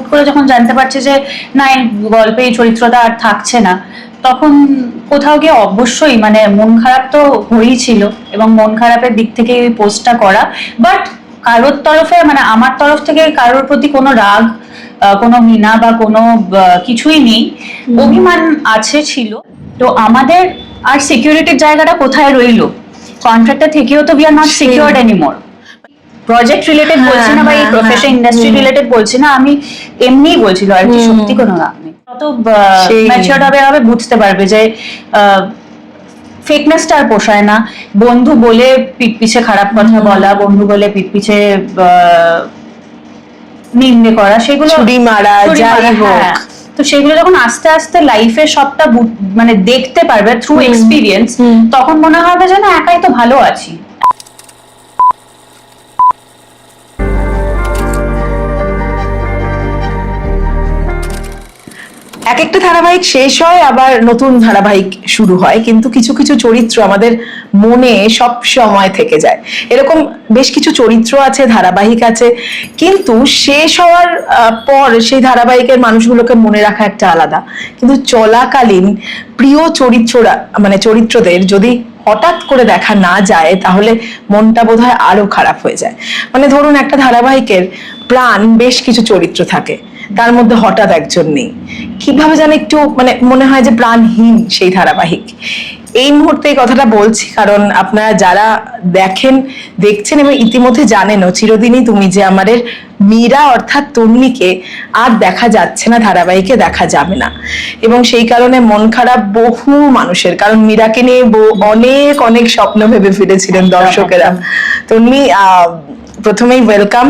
হুট করে যখন জানতে পারছে যে না এই গল্পে এই চরিত্রটা আর থাকছে না, তখন কোথাও গিয়ে অবশ্যই মানে মন খারাপ তো হয়েছিল, এবং মন খারাপের দিক থেকে এই পোস্টটা করা। বাট কারোর তরফে মানে আমার তরফ থেকে কারোর প্রতি কোনো রাগ, কোনো ঘৃণা বা কোনো কিছুই নেই। অভিমান আছে, ছিল। তো আমাদের আর সিকিউরিটির জায়গাটা কোথায় রইলো? কন্ট্রাক্টর থেকেও তো we are not secured anymore. Project related বলছি না বা এই প্রফেশন ইন্ডাস্ট্রি রিলেটেড বলছি না, আমি এমনিই বলছিল আর কি, সত্যি কোনো রাগ নেই। তত ম্যাচিওরড হবে বুঝতে পারবে যে ফেকনেসটা আর পোষায় না। বন্ধু বলে পিঠ পিছে খারাপ কথা বলা, বন্ধু বলে পিঠ পিছে নিন্দে করা, সেগুলো ছুরি মারা, যাই হোক, তো সেগুলো যখন আস্তে আস্তে লাইফে সবটা মানে দেখতে পারবে থ্রু এক্সপিরিয়েন্স, তখন মনে হবে যে না একাই তো ভালো আছি। এক একটা ধারাবাহিক শেষ হয়, আবার নতুন ধারাবাহিক শুরু হয়, কিন্তু কিছু কিছু চরিত্র আমাদের মনে সব সময় থেকে যায়। এরকম বেশ কিছু চরিত্র আছে, ধারাবাহিক আছে, কিন্তু শেষ হওয়ার পর সেই ধারাবাহিকের মানুষগুলোকে মনে রাখা একটা আলাদা। কিন্তু চলাকালীন প্রিয় চরিত্ররা মানে চরিত্রদের যদি হঠাৎ করে দেখা না যায়, তাহলে মনটা বোধহয় আরো খারাপ হয়ে যায়। মানে ধরুন একটা ধারাবাহিকের প্রাণ বেশ কিছু চরিত্র থাকে, তার মধ্যে হঠাৎ একজন নেই, কিভাবে যেন একটু মানে মনে হয় যে প্রাণহীন সেই ধারাবাহিক। এই মুহূর্তে এই কথাটা বলছি কারণ আপনারা যারা দেখছেন এবং ইতিমধ্যে জানেনও, চিরদিনই তুমি যে আমাদের মীরা অর্থাৎ তন্নিকে আর দেখা যাচ্ছে না, ধারাবাহিকে দেখা যাবে না, এবং সেই কারণে মন খারাপ বহু মানুষের। কারণ মীরাকে নিয়ে অনেক অনেক স্বপ্ন ভেবে ফিরেছিলেন দর্শকেরা। তন্নি, প্রথমেই ওয়েলকাম,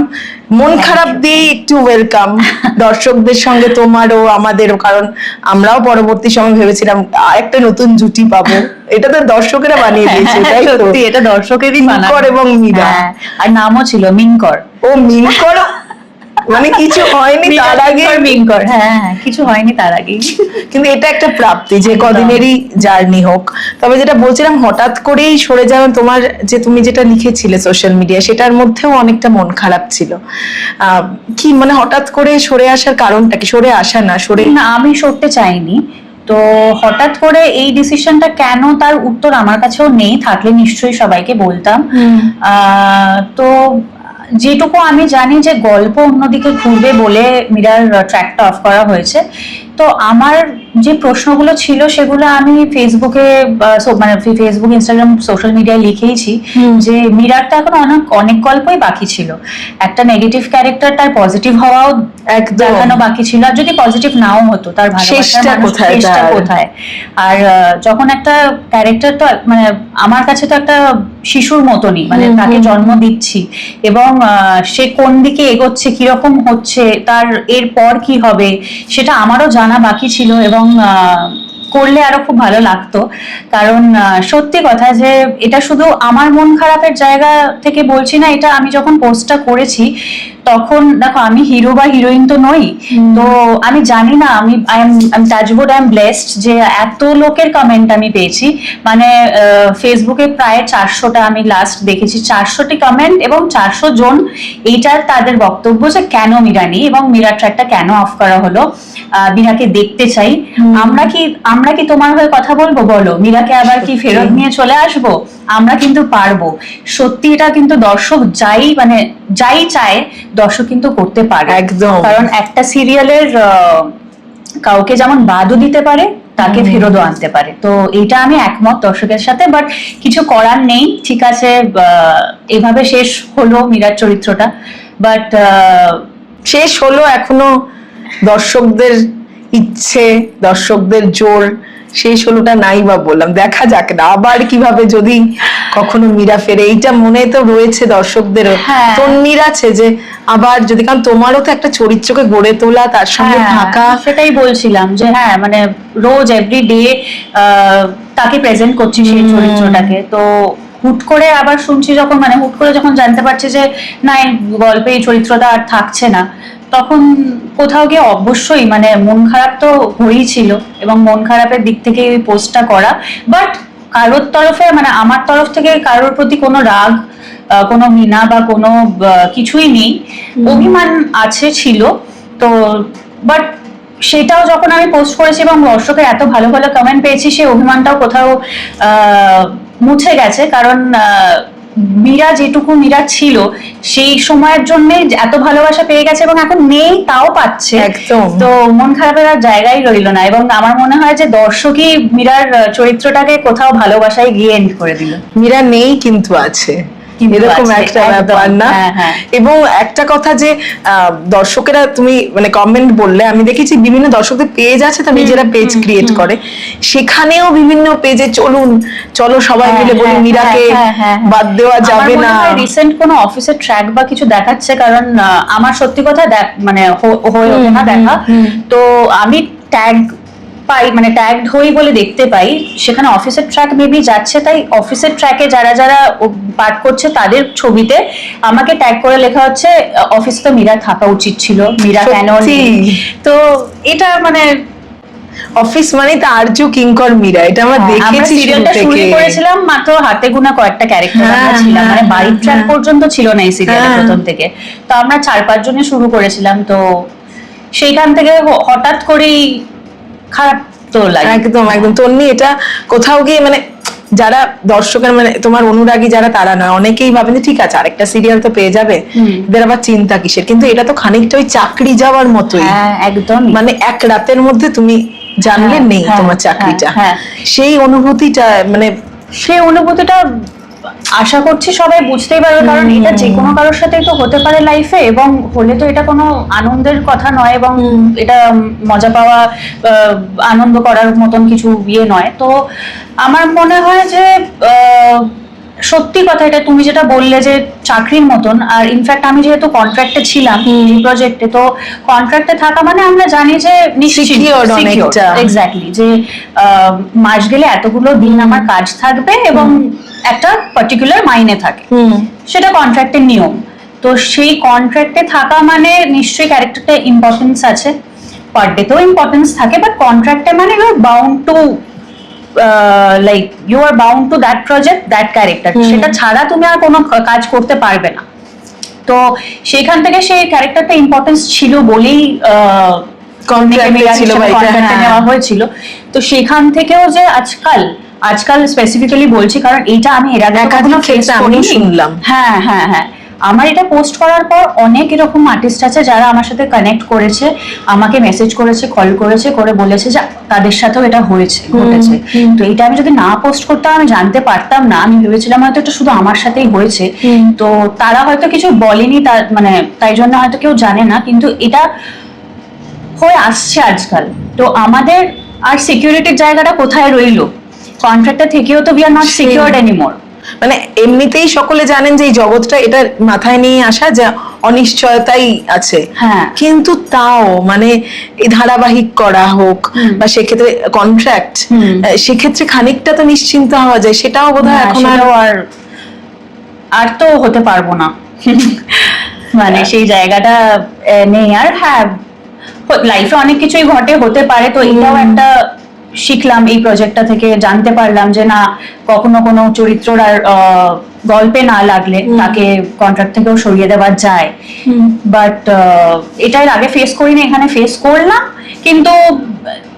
মন খারাপ দিয়ে একটু ওয়েলকাম দর্শকদের সঙ্গে, তোমারও আমাদেরও, কারণ আমরাও পরবর্তী সময় ভেবেছিলাম একটা নতুন জুটি পাবো। এটা তো দর্শকেরা বানিয়ে দিয়েছে, তাই তো? সত্যি এটা দর্শকেরই বানানো। মিনকর এবং মীরা, আর নামও ছিল মিনকর। ও মিনকর, মানে কিছু হয়নি তার আগে। মিনকর, হ্যাঁ কিছু হয়নি তার আগে। কিন্তু এটা একটা প্রাপ্তি যে কদিনেরই জার্নি হোক। তবে যেটা বলছিলাম, হঠাৎ করেই সরে যাওয়া, তোমার যে তুমি যেটা লিখেছিলে সোশ্যাল মিডিয়ায়, সেটার মধ্যেও অনেকটা মন খারাপ ছিল। কি মানে হঠাৎ করে সরে আসার কারণটা কি? সরে আসা না, সরে না, আমি সরতে চাইনি। তো হঠাৎ করে এই ডিসিশনটা কেন, তার উত্তর আমার কাছেও নেই, থাকলে নিশ্চয়ই সবাইকে বলতাম। তো যেটুকু আমি জানি যে গল্প অন্যদিকে ঘুরবে বলে মীরার ট্র্যাকটা অফ করা হয়েছে। তো আমার যে প্রশ্নগুলো ছিল সেগুলো আমি ফেসবুকে মানে ফেসবুক, ইনস্টাগ্রাম, সোশ্যাল মিডিয়ায় লিখেইছি যে মীরার তো এখন অনেক গল্পই বাকি ছিল। একটা নেগেটিভ ক্যারেক্টার, তার পজিটিভ হওয়াও দেখানো বাকি ছিল, আর যদি পজিটিভ নাও হতো তার ভালোবাসাটা কোথায়। আর যখন একটা ক্যারেক্টার, তো মানে আমার কাছে তো একটা শিশুর মতনই, মানে তাকে জন্ম দিচ্ছি, এবং সে কোন দিকে এগোচ্ছে, কিরকম হচ্ছে, তার এরপর কি হবে, সেটা আমারও জানা বাকি ছিল, এবং করলে আরো খুব ভালো লাগতো। কারণ সত্যি কথা যে এটা শুধু আমার মন খারাপের জায়গা থেকে বলছি না, এটা আমি যখন পোস্টটা করেছি তখন দেখো, আমি হিরো বা হিরোইন তো নই। তো আমি জানি না, আমি টাচউড, আই এম ব্লেসড যে এত লোকের কমেন্ট আমি পেয়েছি। মানে ফেসবুকে প্রায় 400টা আমি লাস্ট দেখেছি, 400টি কমেন্ট, এবং 400 জন এইটার তাদের বক্তব্য যে কেন মীরা নেই এবং মীরা ট্র্যাকটা কেন অফ করা হলো, মীরাকে দেখতে চাই। আমরা কি তোমার হয়ে কথা বলবো? বলো, মীরাকে আবার কি ফেরত নিয়ে চলে আসবো? আমরা কিন্তু পারবো। সত্যি এটা কিন্তু দর্শক যাই চায় দর্শক কিন্তু করতে পারে একদম। কারণ একটা সিরিয়ালের কাউকে যেমন বাদও দিতে পারে, তাকে ফেরতও আনতে পারে। তো এটা আমি একমত দর্শকের সাথে, বাট কিছু করার নেই। ঠিক আছে, এভাবে শেষ হলো মীরার চরিত্রটা, বাট শেষ হলো, এখনো দর্শকদের ইচ্ছে, দর্শকদের জোর শেষ হলোটা নাই বা বললাম, দেখা যাক না আবার কিভাবে যদি কখনো মীরা ফেরে, এইটা মনে তো রয়েছে দর্শকদেরও। তন্নির আছে যে আবার যদি, কারণ তোমারও তো একটা চরিত্রকে গড়ে তোলা, তার সঙ্গে থাকা, সেটাই বলছিলাম যে হ্যাঁ মানে রোজ এভরিডে তাকে প্রেজেন্ট করছি সেই চরিত্রটাকে। তো হুট করে আবার শুনছি যখন, মানে হুট করে যখন জানতে পারছি যে না এই গল্পে এই চরিত্রটা আর থাকছে না, তখন কোথাও গিয়ে অবশ্যই মানে মন খারাপ তো হয়েছিল, এবং মন খারাপের দিক থেকে ওই পোস্টটা করা। বাট কারোর তরফে মানে আমার তরফ থেকে কারোর প্রতি কোনো রাগ, কোনো ঘৃণা বা কোনো কিছুই নেই। অভিমান আছে, ছিল। তো বাট সেটাও যখন আমি পোস্ট করেছি এবং দর্শকের এত ভালো ভালো কমেন্ট পেয়েছি, সেই অভিমানটাও কোথাও মুছে গেছে। কারণ মীরা যেটুকু মীরা ছিল সেই সময়ের জন্য এত ভালোবাসা পেয়ে গেছে এবং এখন নেই তাও পাচ্ছে, একদম। তো মন খারাপের আর জায়গায় রইলো না। এবং আমার মনে হয় যে দর্শকই মীরার চরিত্রটাকে কোথাও ভালোবাসায় গিয়ে এন্ড করে দিল। মীরা নেই কিন্তু আছে, কিন্তু এরকম আছে, একটা একদম। ব্যাপার না? হ্যাঁ, হ্যাঁ। এবং একটা কথা যে দর্শকেরা, তুমি মানে কমেন্ট বললে, আমি দেখেছি বিভিন্ন দর্শকদের পেজ আছে, তারা নিজেরা পেজ ক্রিয়েট করে, সেখানেও বিভিন্ন পেজে চলো সবাই মিলে বলি মীরাকে বাদ দেওয়া যাবে না। রিসেন্ট কোনো অফিসের ট্র্যাক বা কিছু দেখাচ্ছে, কারণ আমার সত্যি কথা মানে হয়ে ওঠে না দেখা, তো আমি ট্যাগ পাই, মানে ট্যাগড হই বলে দেখতে পাই, সেখানে অফিসের ট্র্যাক মেবি যাচ্ছে, তাই অফিসের ট্র্যাকে যারা যারা পাঠ করছে তাদের ছবিতে আমাকে ট্যাগ করে লেখা হচ্ছে অফিস তো মীরা থাকা উচিত ছিল, মীরা কেন নেই। তো এটা মানে অফিস মানে তো আরজু কিঙ্কর মীরা, এটা আমরা দেখেছি সিরিয়ালটা শুরু করেছিলাম মাত্র হাতে গোনা কয়েকটা ক্যারেক্টার আমরা ছিলাম, মানে বাড়ির ট্র্যাক পর্যন্ত ছিল না এই সিরিয়ালে প্রথম থেকে, তো আমরা 4-5 জনে শুরু করেছিলাম। তো সেইখান থেকে হঠাৎ করেই খারাপ তো লাগে। একদম একদম। তন্নি, এটা কোথাও গিয়ে মানে যারা দর্শকের মানে তোমার অনুরাগী যারা, তারা নয়, অনেকেই ভাবেন যে ঠিক আছে আরেকটা সিরিয়াল তো পেয়ে যাবে, এদের আবার চিন্তা কিসের, কিন্তু এটা তো খানিকটা ওই চাকরি যাওয়ার মতোই। একদম, মানে এক রাতের মধ্যে তুমি জানলে নেই তোমার চাকরিটা, সেই অনুভূতিটা মানে সেই অনুভূতিটা আশা করছি সবাই বুঝতেই পারবে, কারণ এটা যে কোনো কারোর সাথেই তো হতে পারে লাইফে, এবং হলে তো এটা কোনো আনন্দের কথা নয়, এবং এটা মজা পাওয়া আনন্দ করার মতন কিছু ইয়ে নয়। তো আমার মনে হয় যে সত্যি কথা, এটা তুমি যেটা বললে যে চাকরির মতন, আর ইনফ্যাক্ট আমি যেহেতু কন্ট্রাক্টে ছিলাম এই প্রজেক্টে, তো কন্ট্রাক্টে থাকা মানে আমরা জানি যে এক্স্যাক্টলি যে মাস গেলে এতগুলো দিন আমার কাজ থাকবে এবং একটা পার্টিকুলার মাইনে থাকে, সেটা কন্ট্রাক্টের নিয়ম। তো সেই কন্ট্রাক্টে থাকা মানে নিশ্চয়ই ক্যারেক্টারটা ইম্পর্টেন্স আছে, পার ডে তেও ইম্পর্টেন্স থাকে, বাট কন্ট্রাক্টে মানে you are bound to like you are bound to that project, that character, সেটা ছাড়া তুমি আর কোনো কাজ করতে পারবে না। তো সেইখান থেকে সেই ক্যারেক্টারটা ইম্পর্টেন্স ছিল বলেই কন্ট্রাক্টে নেওয়া হয়েছিল। তো সেখান থেকেও যে আজকাল স্পেসিফিক্যালি বলছি, কারণ এইটা আমি এর আগে কখনো ফেস করিনি, শুনলাম। হ্যাঁ হ্যাঁ হ্যাঁ, আমার এটা পোস্ট করার পর অনেক এরকম আর্টিস্ট আছে যারা আমার সাথে কানেক্ট করেছে, আমাকে মেসেজ করেছে, কল করেছে, করে বলেছে যে তাদের সাথেও এটা ঘটেছে। তো এটা আমি যদি না পোস্ট করতাম আমি জানতে পারতাম না, আমি ভেবেছিলাম হয়তো এটা শুধু আমার সাথেই হয়েছে, তো তারা হয়তো কিছু বলেনি, মানে তাই জন্য হয়তো কেউ জানে না, কিন্তু এটা হয়ে আসছে আজকাল। তো আমাদের আর সিকিউরিটির জায়গাটা কোথায় রইলো? কন্ট্রাক্টর থেকেও তো we are not secured anymore. মানে এমনিতেই সকলে জানেন যে এই জগৎটা এটা মাথায় নিয়ে আসা যে অনিশ্চয়তাই আছে, কিন্তু তাও মানে এই ধারাবাহিক করা হোক বা সেক্ষেত্রে কন্ট্রাক্ট, সেক্ষেত্রে খানিকটা তো নিশ্চিন্ত হওয়া যায়, সেটাও বোধহয় এখন আর তো হতে পারবো না, মানে সেই জায়গাটা নেই আর। হ্যাঁ, লাইফে অনেক কিছুই হতে পারে, তো এটাও একটা শিখলাম এই প্রজেক্টটা থেকে, জানতে পারলাম যে না, কখনো কোনো চরিত্রর আর গল্পে না লাগলে তাকে কন্ট্রাক্ট থেকেও সরিয়ে দেওয়া যায়। বাট এটা এর আগে ফেস করিনি, এখানে ফেস করলাম, কিন্তু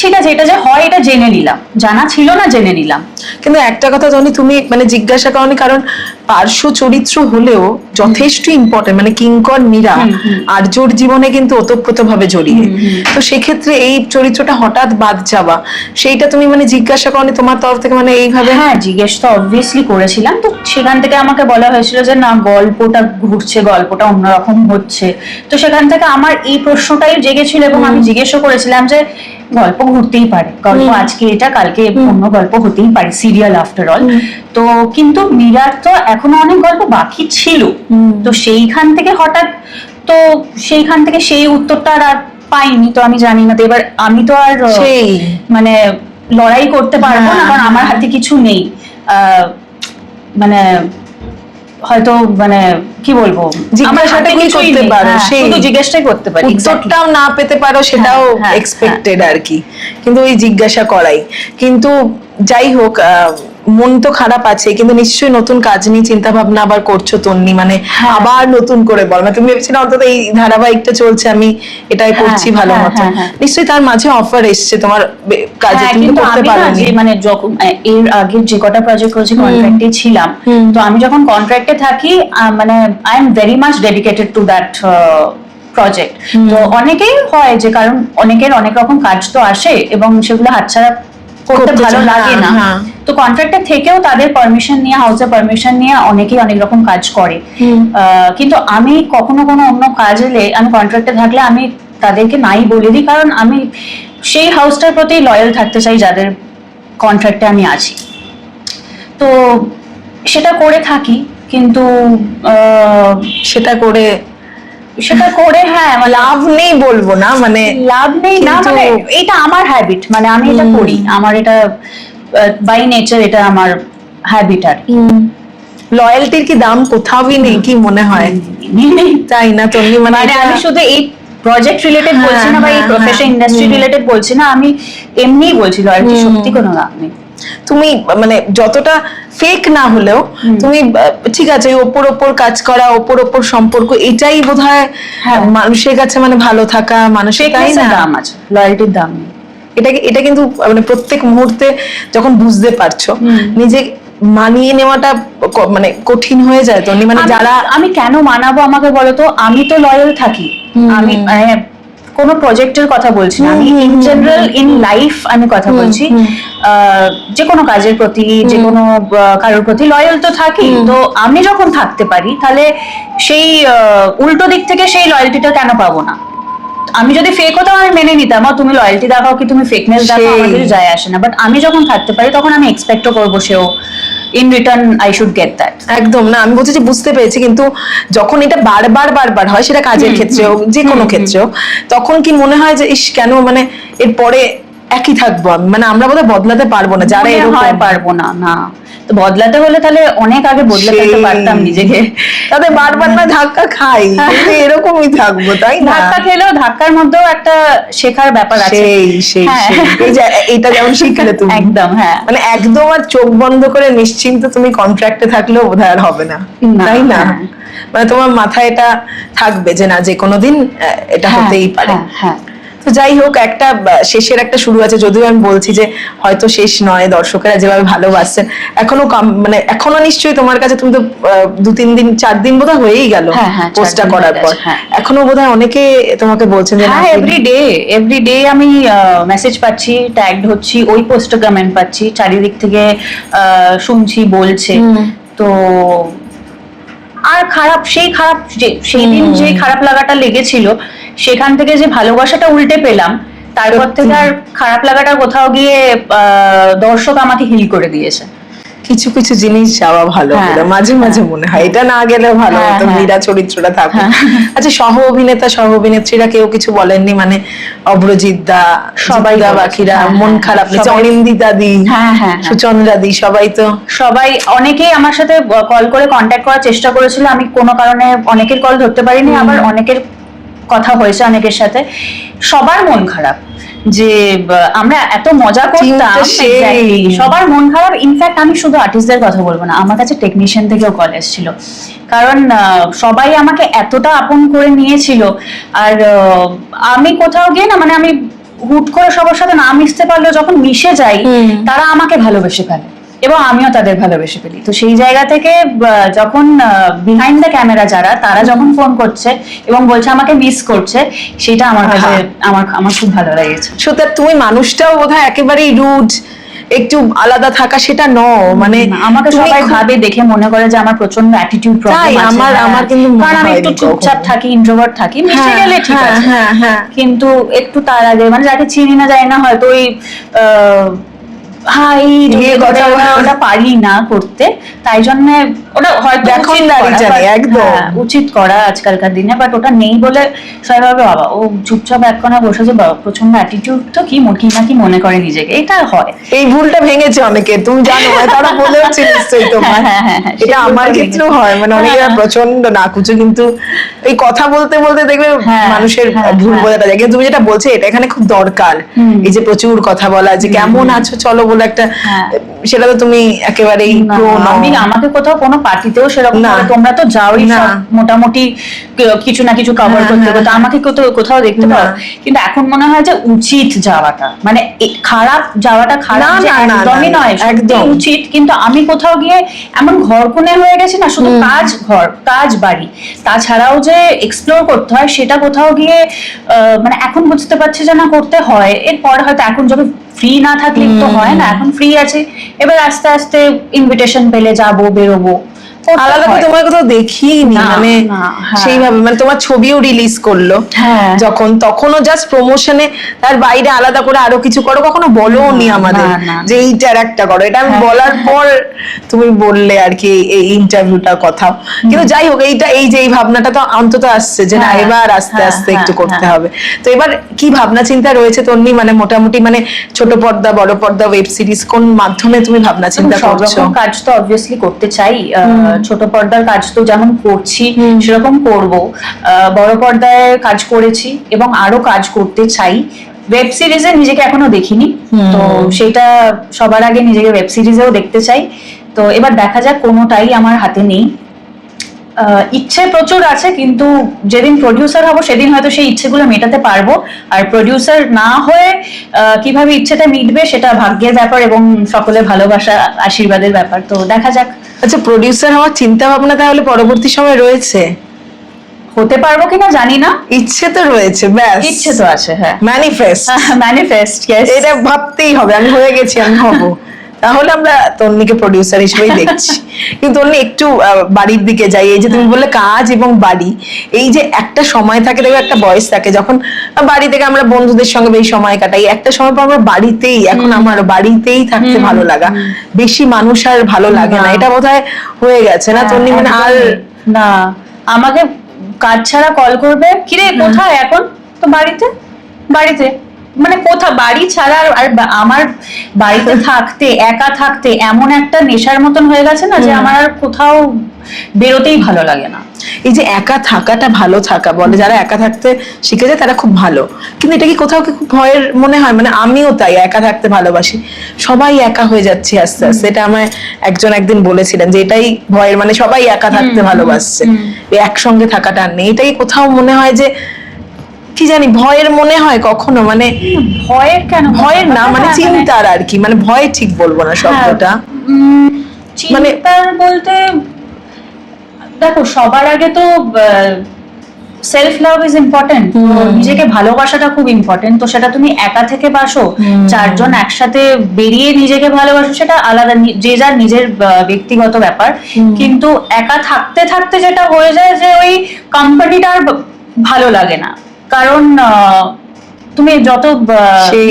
ঠিক আছে, এটা যে হয় এটা জেনে নিলাম, জানা ছিল না, জেনে নিলাম। কিন্তু একটা কথা তুমি মানে জিজ্ঞাসা করনি, কারণ পার্শ্ব চরিত্র হলেও যথেষ্ট ইম্পর্টেন্ট, মানে কিঙ্কর মীরা আর্যর জীবনে কিন্তু ওতপ্রোতভাবে জড়িয়ে, তো সেক্ষেত্রে এই চরিত্রটা হঠাৎ বাদ যাওয়া, সেইটা তুমি মানে জিজ্ঞাসা করনি তোমার তরফ থেকে, মানে এইভাবে? হ্যাঁ, জিজ্ঞেস তো অবভিয়াসলি করেছিলাম, তো সেখান থেকে আমাকে বলা হয়েছিল যে না, গল্পটা ঘুরছে, গল্পটা অন্যরকম হচ্ছে, তো সেখান থেকে আমার এই প্রশ্নটাই জেগেছিল, এবং আমি জিজ্ঞেসও করেছিলাম যে গল্প ঘুরতেই পারে, গল্প আজকে এটা কালকে অন্য গল্প হতেই পারে, সিরিয়াল আফটার অল। তো কিন্তু মীরার তো এখনো অনেক গল্প বাকি ছিল, তো সেইখান থেকে হঠাৎ, তো সেইখান থেকে সেই উত্তরটা আর পাইনি, তো আমি জানি না। তো এবার আমি তো আর মানে লড়াই করতে পারবো না, কারণ আমার হাতে কিছু নেই, মানে হয়তো মানে কি বলবো, শুধু জিজ্ঞাসাই করতে পারি, উত্তরটাও না পেতে পারো সেটাও এক্সপেক্টেড আর কি, কিন্তু ওই জিজ্ঞাসা করাই। কিন্তু যাই হোক, মন তো খারাপ আছে, কিন্তু নিশ্চয়ই নতুন কাজ নিয়ে চিন্তা ভাবনা আবার করছো তন্নি, মানে আবার নতুন করে বল, মানে তুমি ভেবেছিলে অন্তত এই ধারাবাহিকটা চলছে আমি এটাই করছি ভালো মতো, নিশ্চয়ই তার মাঝে অফার এসছে তোমার কাজে, তুমি তো করতে পারোনি। মানে যখন এর আগে যে কটা প্রজেক্ট করেছি কন্ট্রাক্টে ছিলাম, তো আমি যখন কন্ট্রাক্টে থাকি মানে I am very much dedicated to that project. তো অনেকেই হয় যে, কারণ অনেকের অনেক রকম কাজ তো আসে এবং সেগুলো হাতছাড়া করতে ভালো লাগে না, তো কন্ট্রাক্টর থেকেও তাদের পারমিশন নিয়ে, হাউসের পারমিশন নিয়ে অনেকেই অনেক রকম কাজ করে। কিন্তু আমি কখনো কোনো অন্য কাজ এলে, আমি কন্ট্রাক্টে থাকলে আমি তাদেরকে নাই বলে দিই, কারণ আমি সেই হাউসটার প্রতি লয়াল থাকতে চাই যাদের কন্ট্রাক্টে আমি আছি। তো সেটা করে থাকি, কিন্তু সেটা করে হ্যাঁ লাভ নেই বলবো না, মানে লাভ নেই না, মানে এটা আমার হ্যাবিট, মানে আমি এটা করি, আমার এটা বাই নেচার, এটা আমার হ্যাবিট। আর লয়্যালটির কি দাম কোথাওই নেই কি মনে হয়? তাই না তন্নি? মানে আমি শুধু এই প্রজেক্ট রিলেটেড বলছি না বা এই প্রফেশন ইন্ডাস্ট্রি রিলেটেড বলছি না, আমি এমনিই বলছি লয়্যালটি সত্যি কোনো দাম নেই। তুমি মানে যতটা ফেক না হলেও তুমি ঠিক আছে, ওপর কাজ করা, ওপর সম্পর্ক, এটাই বোধহয় মানুষের কাছে মানে ভালো থাকা, মানুষের তাই না দাম আছে, লয়্যালটির দাম নেই। এটা কিন্তু মানে প্রত্যেক মুহূর্তে যখন বুঝতে পারছো, নিজে মানিয়ে নেওয়াটা মানে কঠিন হয়ে যায় তো, মানে যারা আমি কেন মানাবো আমাকে বলো তো, আমি তো লয়াল থাকি, আমি কোনো প্রজেক্টের কথা বলছি না, আমি ইন জেনারেল ইন লাইফ আমি কথা বলছি, যে কোনো কাজের প্রতি, যে কোনো কারোর প্রতি লয়াল তো থাকি। তো আমি যখন থাকতে পারি, তাহলে সেই উল্টো দিক থেকে সেই লয়ালটিটা কেন পাবো না? আমি যদি ফেক হতাম আমি মেনে নিতাম, তুমি লয়ালটি দেখাও কি তুমি ফেকনেস দেখাও, আমার কিছু যায় আসে না, বাট আমি যখন থাকতে পারি তখন আমি এক্সপেক্টও করবো সেও in return I should get that. একদম না, আমি বলছি যে বুঝতে পেরেছি, কিন্তু যখন এটা বারবার হয়, সেটা কাজের ক্ষেত্রে হোক, যে কোনো ক্ষেত্রে হোক, তখন কি মনে হয় যে ইস কেন মানে এরপরে একই থাকবো আমি, মানে আমরা বোধহয় বদলাতে পারবো না, যারা এরকম পারবো না। না, তো বদলাতে হলে তাহলে অনেক আগে বদলে ফেলতে পারতাম নিজেকে, তাদের বারবার না ধাক্কা খাই, কিন্তু এরকমই থাকবো, তাই না? ধাক্কা খেলেও ধাক্কার মধ্যেও একটা শেখার ব্যাপার আছে, সেই এই যে এটা যেমন শিখলে তুমি একদম, হ্যাঁ, মানে একদম আর চোখ বন্ধ করে নিশ্চিন্ত তুমি কন্ট্রাক্টে থাকলেও বোধহয় আর হবে না, তাই না? মানে তোমার মাথায় এটা থাকবে যে না, যে কোনো দিন এটা হতেই পারে। হ্যাঁ। তো যাই হোক, একটা শেষের একটা শুরু আছে, যদিও আমি বলছি যে হয়তো শেষ নয়, দর্শকেরা যেভাবে ভালোবাসছেন এখনো মানে এখনো নিশ্চয়ই তোমার কাছে, তুমি তো 2-3 দিন 4 দিন বোধহয় হয়েই গেল পোস্টটা করার পর, এখনো বোধহয় অনেকে তোমাকে বলছেন যে হ্যাঁ, এভরিডে আমি মেসেজ পাচ্ছি, ট্যাগড হচ্ছি, ওই পোস্টে কমেন্ট পাচ্ছি, চারিদিক থেকে শুনছি, বলছে। তো আর সেই দিন যে খারাপ লাগাটা লেগেছিল, সেখান থেকে যে ভালোবাসাটা উল্টে পেলাম, তারপর থেকে আর খারাপ লাগাটা কোথাও গিয়ে দর্শক আমাকে হিল করে দিয়েছে। কিছু জিনিস যাওয়া ভালো, মাঝে মনে হয় এটা না গেলে ভালো হতো, মীরা চরিত্রটা থাকবে। আচ্ছা, সহ অভিনেত্রীরা কেউ কিছু বলেননি? মানে অভ্রজিৎ দা, সবাই বাকিরা মন খারাপ, অনিন্দিতা দি, সুচন্দ্রা দি, সবাই অনেকেই আমার সাথে কল করে কন্ট্যাক্ট করার চেষ্টা করেছিল, আমি কোনো কারণে অনেকের কল ধরতে পারিনি, আবার অনেকের কথা হয়েছে অনেকের সাথে, সবার মন খারাপ যে আমরা এত মজা করতাম, সবার মন খারাপ। ইনফ্যাক্ট আমি শুধু আর্টিস্টদের কথা বলবো না, আমার কাছে টেকনিশিয়ান থেকেও কল এসেছিল, কারণ সবাই আমাকে এতটা আপন করে নিয়েছিল। আর আমি কোথাও গিয়ে না, মানে আমি হুট করে সবার সাথে না মিশতে পারলেও যখন মিশে যাই, তারা আমাকে ভালোবেসে ফেলে এবং আমিও তাদের ভালোবেসে ফেলি। তো সেই জায়গা থেকে যখন বিহাইন্ড দ্য ক্যামেরা যারা, তারা যখন ফোন করছে এবং বলছে আমাকে মিস করছে, সেটা আমার কাছে আমার খুব ভালো লেগেছে। সুতরাং তুমি মানুষটাও বোধহয় একেবারেই রুড, একটু আলাদা থাকা সেটা মানে আমাকে সবাই ভাবে দেখে মনে করে যে আমার প্রচন্ড অ্যাটিটিউড প্রবলেম আছে। আমার কিন্তু কারণ আমি একটু চুপচাপ থাকি, ইন্ট্রোভার্ট থাকি, মিশে গেলে ঠিক আছে, কিন্তু একটু তার আগে মানে যাকে চিনি না যায় না, হয়তো ওই ওটা পারি না করতে, তাই জন্য ওটা হয়তো এখন উচিত দাঁড়িয়ে করা, জানি, but একদম। হ্যাঁ, উচিত করা আজকালকার দিনে, বাট ওটা নেই বলে সবাই ভাবে বাবা ও চুপচাপ এক কোণা বসেছে, বাবা প্রচন্ড অ্যাটিটিউড, তো কি না কি মনে করে নিজেকে, এটা হয়। এই ভুলটা ভেঙেছে অনেকে, তুমি জানো, তারা বলেওছে নিশ্চয়ই তোমার। হ্যাঁ, এটা সেই আমার ভুলটা ক্ষেত্রেও ভেঙেছে। হয়, মানে অনেকে হ্যাঁ। প্রচন্ড নাকুচো, কিন্তু এই কথা বলতে বলতে দেখবে হ্যাঁ, মানুষের হ্যাঁ, ভুল হ্যাঁ। বোঝাটা যায়। কিন্তু তুমি যেটা বলছো এটা এখানে খুব দরকার, এই যে প্রচুর কথা বলা, যে কেমন আছো চলো বলে একটা, হ্যাঁ। সেটা তো তুমি একেবারেই না, প্রো নও। আমি আমাকে কোথাও কোনো পার্টিতেও সেরকম না। ভাবে, তোমরা তো যাওই না। সব মোটামুটি কিছু না কিছু কভার হ্যাঁ, করতে হ্যাঁ, করতে, হ্যাঁ। আমাকে কোথাও দেখতে না। পাও, কিন্তু এখন মনে হয় যে উচিত যাওয়াটা, মানে খারাপ যাওয়াটা খারাপ না, যে না, না, একদমই না, নয়, সত্যি একদম। উচিত, কিন্তু আমি কোথাও গিয়ে এমন ঘর কোণে হয়ে গেছি না, শুধু কাজ ঘর কাজ বাড়ি, তাছাড়াও যে এক্সপ্লোর করতে হয় সেটা কোথাও গিয়ে মানে এখন বুঝতে পারছি যে না করতে হয়, এরপর হয়তো এখন যখন ফ্রি না থাকলে তো হয় না, এখন ফ্রি আছে, এবার আস্তে আস্তে ইনভিটেশন পেলে যাবো, বেরোবো, করতে আলাদা করে হয়। তোমার কোথাও দেখিনি, না, মানে না, হ্যাঁ। সেইভাবে, মানে তোমার ছবিও রিলিজ করলো হ্যাঁ। যখন, তখনও জাস্ট প্রমোশনে, তার বাইরে আলাদা করে আরো কিছু করো, কখনো বলোনি না, আমাদের না, না। যে এইটার একটা করো, এটা আমি হ্যাঁ। বলার পর তুমি বললে আর কি এই ইন্টারভিউটার কথা। কিন্তু যাই হোক, এই যে এই ভাবনাটা তো অন্তত আসছে যে না, হ্যাঁ, এবার আস্তে হ্যাঁ, আস্তে একটু হ্যাঁ, করতে হ্যাঁ। হবে। তো এবার কি ভাবনা চিন্তা রয়েছে তন্নি, মানে মোটামুটি, মানে ছোট পর্দা, বড় পর্দা, ওয়েব সিরিজ, কোন মাধ্যমে তুমি ভাবনা চিন্তা সব করছো? রকম কাজ তো অবভিয়াসলি করতে চাই, ছোট পর্দার কাজ তো যেমন করছি সেরকম করব, বড় পর্দায় কাজ করেছি এবং আরো কাজ করতে চাই। ওয়েব সিরিজে নিজেকে এখনো দেখিনি, তো সেটা সবার আগে নিজেকে ওয়েব সিরিজেও দেখতে চাই। তো এবার দেখা যাক, কোনোটাই আমার হাতে নেই। ইচ্ছে প্রচুর আছে, কিন্তু যেদিন প্রডিউসার হব সেদিন হয়তো সেই ইচ্ছেগুলো মেটাতে পারবো, আর প্রডিউসার না হয়ে কিভাবে ইচ্ছেটা মিটবে সেটা ভাগ্যের ব্যাপার এবং সকলের ভালোবাসা আশীর্বাদের ব্যাপার, তো দেখা যাক। আচ্ছা, প্রডিউসার হওয়ার চিন্তা ভাবনা তাহলে পরবর্তী সময় রয়েছে? হতে পারবো কিনা জানি না, ইচ্ছে তো রয়েছে, ব্যাস। ইচ্ছে তো আছে, হ্যাঁ। ম্যানিফেস্ট, ম্যানিফেস্ট, এটা ভাবতেই হবে, আমি হয়ে গেছি, আমি হব। তাহলে আমরা তন্নিকে প্রডিউসার হিসেবেই দেখছি। কিন্তু তন্নি, একটু বাড়ির দিকে যাই। এই যে তুমি বললে কাজ এবং বাড়ি, এই যে একটা সময় থাকে, দেখো একটা বয়স থাকে যখন বাড়ি থেকে আমরা বন্ধুদের সঙ্গে বেশি সময় কাটাই, একটা সময় পর আমরা বাড়িতেই, এখন আমার বাড়িতেই থাকতে ভালো লাগা, বেশি মানুষ আর ভালো লাগে না, এটা বোধহয় হয়ে গেছে না তন্নি? মানে আর না, আমাকে কাজ ছাড়া কল করবে, কিরে কোথায় এখন, তো বাড়িতে, বাড়িতে মানে বাড়ি ছাড়া আর আমার বাড়িতে থাকতে, একা থাকতে এমন একটা নেশার মতন হয়ে গেছে না, যে আমার আর কোথাও বেরোতেই ভালো লাগে না। এই যে একা থাকাটা ভালো থাকা বলে, যারা একা থাকতে শিখেছে তারা খুব ভালো, কিন্তু এটা কি কোথাও কি খুব ভয়ের মনে হয়? মানে আমিও তাই একা থাকতে ভালোবাসি, সবাই একা হয়ে যাচ্ছে আস্তে আস্তে, এটা আমায় একজন একদিন বলেছিলেন যে এটাই ভয়ের, মানে সবাই একা থাকতে ভালোবাসছে, একসঙ্গে থাকাটা আর নেই। এটাই কোথাও মনে হয় যে, কি জানি, ভয়ের মনে হয় কখনো, মানে ভয়ের কেন, ভয়ের না, মানে চিন্তার আর কি, মানে ভয় ঠিক বলবো না শব্দটা, মানে বলতে দেখো, সবার আগে তো সেলফ লাভ ইজ ইম্পর্টেন্ট, নিজেকে ভালোবাসাটা খুব ইম্পর্টেন্ট। তো সেটা তুমি একা থেকে বাসো, চারজন একসাথে বেরিয়ে নিজেকে ভালোবাসো, সেটা আলাদা, যে যার নিজের ব্যক্তিগত ব্যাপার। কিন্তু একা থাকতে থাকতে যেটা হয়ে যায় যে ওই কোম্পানিটা আর ভালো লাগে না, কারণ তুমি যত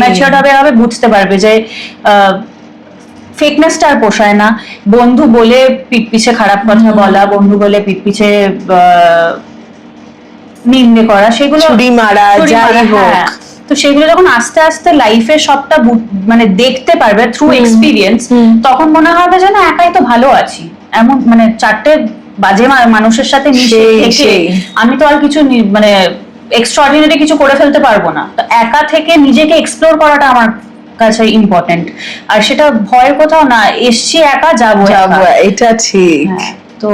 ম্যাচিওর হবে বুঝতে পারবে যে ফেকনেসটা আর পোষায় না। বন্ধু বলে পিঠ পিছে খারাপ কথা বলা, বন্ধু বলে পিঠ পিছে নিন্দে করা, সেগুলো ছুরি মারা, যাই হোক, তো সেগুলো যখন আস্তে আস্তে লাইফে সবটা মানে দেখতে পারবে থ্রু এক্সপিরিয়েন্স, তখন মনে হবে যে না, একাই তো ভালো আছি। এমন মানে চারটে বাজে মানুষের সাথে মিশে থেকে আমি তো আর কিছু মানে এক্সট্রাঅর্ডিনারি কিছু করে ফেলতে পারবো না। তো একা থেকে নিজেকে এক্সপ্লোর করাটা আমার কাছে ইম্পর্টেন্ট, আর সেটা ভয়ের কোথাও না, এসছি একা, যাবো, এটা ঠিক। তো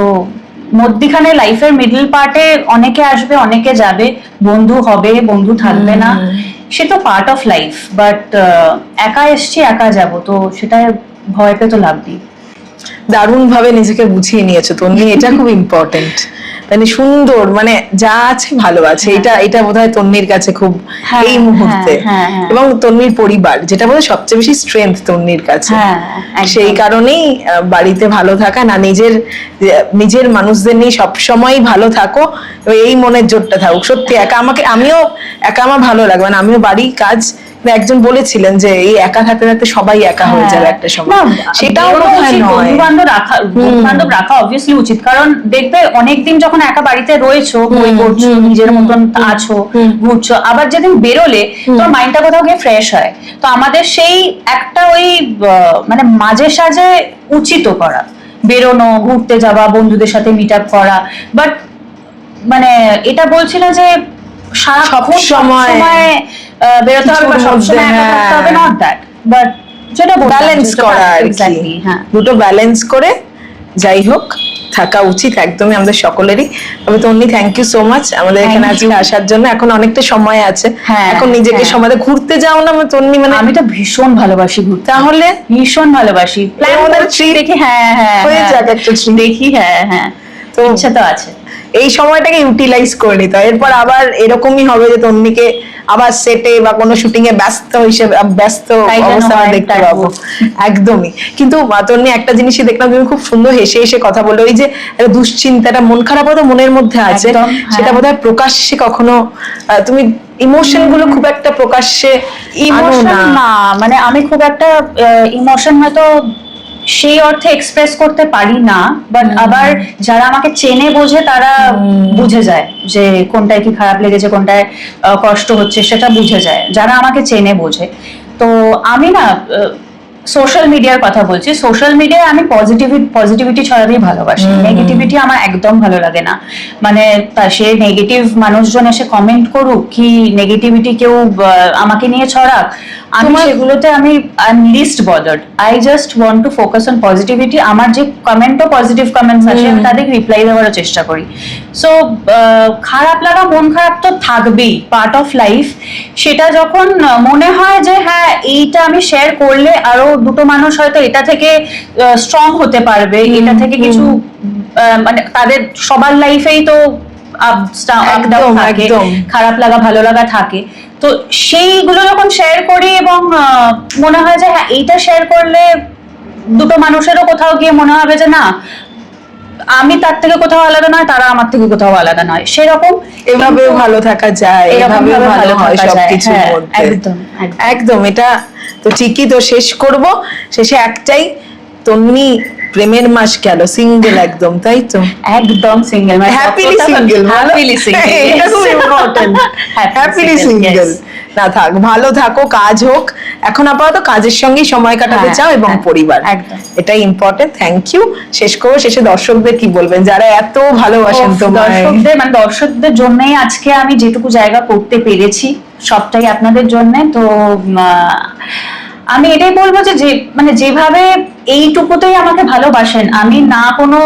মধ্যখানে লাইফের মিডল পার্টে অনেকে আসবে, অনেকে যাবে, বন্ধু হবে, বন্ধু থাকবে না, সে তো পার্ট অফ লাইফ। বাট একা এসছি, একা যাব, তো সেটা ভয় পেতে লাভ নেই। দারুণ ভাবে নিজেকে বুঝিয়ে নিয়েছো তন্নি, এটা খুব ইম্পর্টেন্ট, মানে সুন্দর, মানে যা আছে ভালো আছে, এটা বোধহয় তন্নির কাছে খুব এই মুহূর্তে, এবং তন্নির পরিবার, যেটা বোধহয় সবচেয়ে বেশি স্ট্রেংথ তন্নির কাছে। সেই কারণেই বাড়িতে ভালো থাকা না, নিজের মানুষদের নিয়ে সবসময় ভালো থাকো, এই মনের জোরটা থাকুক। সত্যি আমিও একা আমার ভালো লাগে, মানে আমিও বাড়ি কাজ একজন বলেছিলেন যে এই একা থাকতে থাকতে সবাই একা হয়ে যাবে একটা সময়, সেটাও বেরোনো বোধহয় উচিত, নয়। বন্ধু বান্ধব রাখা অবভিয়াসলি উচিত, কারণ দেখবে অনেকদিন যখন একা বাড়িতে রয়েছো, বই পড়ছো, নিজের মতন আছো, ঘুরছো, আবার যেদিন বেরোলে তোমার মাইন্ডটা কোথাও গিয়ে ফ্রেশ হয়। তো আমাদের সেই একটা ওই মানে মাঝে সাঝে উচিত করা, বেরোনো, ঘুরতে যাওয়া, বন্ধুদের সাথে মিট আপ করা। বাট মানে এটা বলছি না যে সারাক্ষণ সময় বেরোতে হবে বা সবসময় একা থাকতে হবে, নট দ্যাট, বাট যেটা ব্যালেন্স করা আর কি, এক্স্যাক্টলি, হ্যাঁ, দুটো ব্যালেন্স করে যাই হোক থাকা উচিত একদমই আমাদের সকলেরই। তবে তন্নি, থ্যাংক ইউ সো মাচ আমাদের এখানে আজকে আসার জন্য। এখন অনেকটা সময় আছে, এখন নিজেকে সময় ঘুরতে যাও না তন্নি? মানে আমি তো ভীষণ ভালোবাসি ঘুরতে, তাহলে ভীষণ ভালোবাসি, প্ল্যান আমাদের করছি, দেখি, হ্যাঁ হ্যাঁ হয়ে যাক একটা ট্রিপ, দেখি, হ্যাঁ হ্যাঁ, তো ইচ্ছা তো আছে। এই সময়টাকে ইউটিলাইজ করে নিতে হয়, এরপর আবার এরকমই হবে যে তন্নিকে আবার সেটে বা কোনো শুটিং এ ব্যস্ত অবস্থা দেখতে পাবো। একদমই। কিন্তু তন্নি, একটা জিনিসই দেখলাম, তুমি খুব সুন্দর হেসে হেসে কথা বলো, ওই যে একটা দুশ্চিন্তাটা, মন খারাপ তো মনের মধ্যে আছে, সেটা বোধহয় প্রকাশ্যে কখনো তুমি ইমোশন গুলো খুব একটা প্রকাশ্যে ইমোশন না, মানে আমি খুব একটা ইমোশন হয়তো সেই অর্থে এক্সপ্রেস করতে পারি না, বাট আবার যারা আমাকে চেনে বোঝে তারা বুঝে যায় যে কোনটায় কি খারাপ লেগেছে, কোনটায় কষ্ট হচ্ছে, সেটা বুঝে যায় যারা আমাকে চেনে বোঝে। তো আমি না সোশ্যাল মিডিয়ার কথা বলছি, সোশ্যাল মিডিয়ায় আমি পজিটিভিটি ছড়াতেই ভালোবাসি, নেগেটিভিটি আমার একদম ভালো লাগে না। মানে সে নেগেটিভ মানুষজন এসে কমেন্ট করুক কি নেগেটিভিটি কেউ আমাকে নিয়ে ছড়াক, আমি সেগুলোতে আমি I am least bothered. I just want to focus on positivity. আমার যে কমেন্টও পজিটিভ কমেন্টস আসে, আমি তাদের রিপ্লাই দেওয়ার চেষ্টা করি। সো খারাপ লাগা, মন খারাপ তো থাকবেই, পার্ট অফ লাইফ। সেটা যখন মনে হয় যে হ্যাঁ এইটা আমি শেয়ার করলে আরো দুটো মানুষ হয়তো এটা থেকে স্ট্রং হতে পারবে, এটা থেকে কিছু মানে তাদের সবার লাইফেই তো আপ ডাউন থাকে, খারাপ লাগা ভালো লাগা থাকে, তো সেইগুলো যখন শেয়ার করি এবং মনে হয় যে হ্যাঁ এইটা শেয়ার করলে দুটো মানুষেরও কোথাও গিয়ে মনে হবে যে না আমি তার থেকে কোথাও আলাদা নয়, তারা আমার থেকে কোথাও আলাদা নয়, সেরকম এভাবেও ভালো থাকা যায়, এভাবেও ভালো হয় সবকিছু। একদম, এটা তো ঠিকই। তো শেষ করব, শেষে একটাই, তন্নি প্রেমের মাস গেল, সিঙ্গেল একদম, তাই তো? একদম সিঙ্গেল, মানে হ্যাপিলি সিঙ্গেল, হ্যাপিলি সিঙ্গেল, এটা খুব ইম্পর্টেন্ট, হ্যাপিলি সিঙ্গেল। না থাক, ভালো থাকো, কাজ হোক, এখন আপাতত কাজের সঙ্গেই সময় কাটাতে চাও এবং পরিবার, এটাই ইম্পর্টেন্ট। Thank you. শেষ করবো, শেষে দর্শকদের কি বলবেন যারা এত ভালোবাসেন তোমায়? দর্শকদের জন্যই আজকে আমি যেটুকু জায়গা করতে পেরেছি, সবটাই আপনাদের জন্য। তো আমি এটাই বলবো যে মানে যেভাবে এইটুকুতেই আমাকে ভালোবাসেন, আমি না কোনো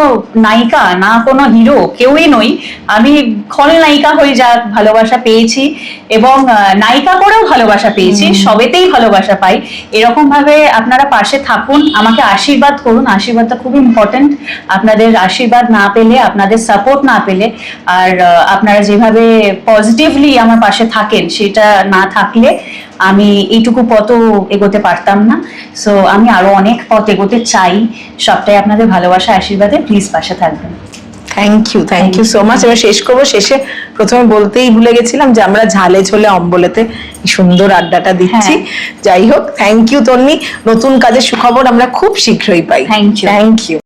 নায়িকা না কোনো হিরো, কেউই নই, আমি খলনায়িকা হয়ে যা ভালোবাসা পেয়েছি এবং নায়িকা করেও ভালোবাসা পেয়েছি, সবেতেই ভালোবাসা পাই। এরকম ভাবে আপনারা পাশে থাকুন, আমাকে আশীর্বাদ করুন, আশীর্বাদটা খুব ইম্পর্টেন্ট। আপনাদের আশীর্বাদ না পেলে, আপনাদের সাপোর্ট না পেলে, আর আপনারা যেভাবে পজিটিভলি আমার পাশে থাকেন, সেটা না থাকলে আমি এইটুকু পথও এগোতে পারতাম না। সো আমি আরো অনেক পথ এগোতে চাই, সবটাই আপনাদের ভালোবাসা আশীর্বাদে, প্লিজ পাশে থাকবেন। Thank you so much. এবার শেষ করবো, শেষে প্রথমে বলতেই ভুলে গেছিলাম যে আমরা ঝালে ঝোলে অম্বলেতে সুন্দর আড্ডাটা দিচ্ছি। যাই হোক, থ্যাংক ইউ তন্নি, নতুন কাজের সুখবর আমরা খুব শীঘ্রই পাই। Thank you.